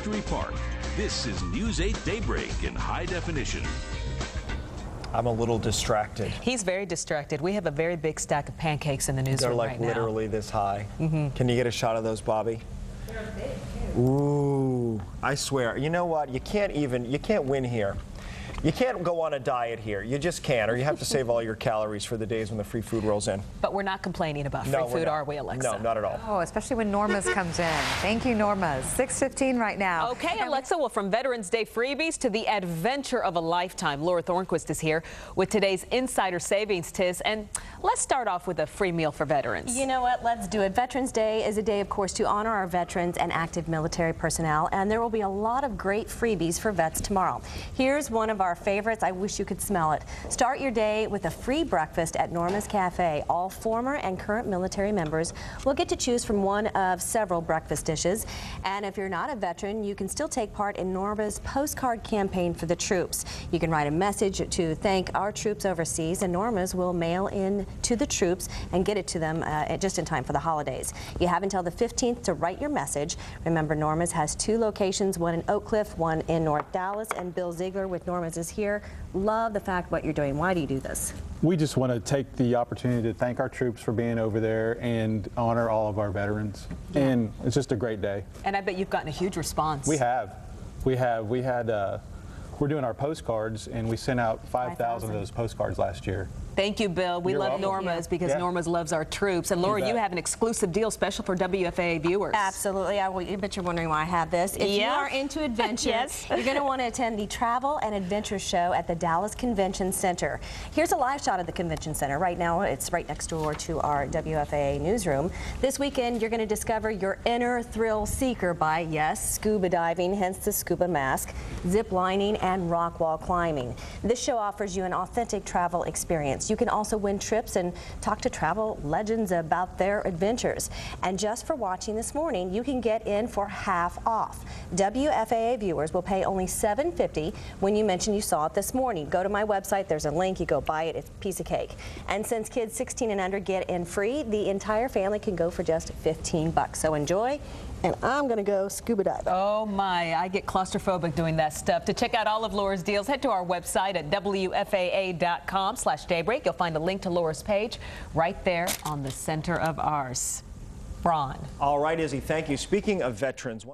Victory Park. This is News 8 Daybreak in high definition. I'm a little distracted. He's very distracted. We have a very big stack of pancakes in the newsroom They're like right now. literally this high. Can you get a shot of those, Bobby? They're big, too. Ooh, I swear. You know what? You can't win here. You can't go on a diet here. You just can't, or you have to save all your calories for the days when the free food rolls in. But we're not complaining about free food, are we, Alexa? No, not at all. Oh, especially when Norma's comes in. Thank you, Norma's. 6:15 right now. Okay, Alexa, well, from Veterans Day freebies to the adventure of a lifetime, Laura Thornquist is here with today's Insider Savings Tips. And let's start off with a free meal for veterans. You know what? Let's do it. Veterans Day is a day, of course, to honor our veterans and active military personnel. And there will be a lot of great freebies for vets tomorrow. Here's one of our favorites. I wish you could smell it. Start your day with a free breakfast at Norma's Cafe. All former and current military members will get to choose from one of several breakfast dishes. And if you're not a veteran, you can still take part in Norma's postcard campaign for the troops. You can write a message to thank our troops overseas, and Norma's will mail in to the troops and get it to them just in time for the holidays. You have until the 15th to write your message. Remember, Norma's has 2 locations, one in Oak Cliff, one in North Dallas, and Bill Ziegler with Norma's is here. Love the fact what you're doing. Why do you do this? We just want to take the opportunity to thank our troops for being over there and honor all of our veterans. Yeah. And it's just a great day. And I bet you've gotten a huge response. We had, we're doing our postcards, and we sent out 5,000 of those postcards last year. Thank you, Bill. We love welcome. Norma's because Norma's loves our troops. And Laura, you have an exclusive deal special for WFAA viewers. Absolutely. I bet you're wondering why I have this. If you are into adventure, you're going to want to attend the Travel and Adventure Show at the Dallas Convention Center. Here's a live shot of the Convention Center. Right now, it's right next door to our WFAA newsroom. This weekend, you're going to discover your inner thrill seeker by, yes, scuba diving, hence the scuba mask, zip lining, and rock wall climbing. This show offers you an authentic travel experience. You can also win trips and talk to travel legends about their adventures. And just for watching this morning, you can get in for half off. WFAA viewers will pay only $7.50 when you mention you saw it this morning. Go to my website, there's a link, you go buy it, it's a piece of cake. And since kids 16 and under get in free, the entire family can go for just $15. So enjoy. And I'm going to go scuba diving. Oh my, I get claustrophobic doing that stuff. To check out all of Laura's deals, head to our website at WFAA.com/daybreak. You'll find a link to Laura's page right there on the center of ours. Ron. All right, Izzy, thank you. Speaking of veterans.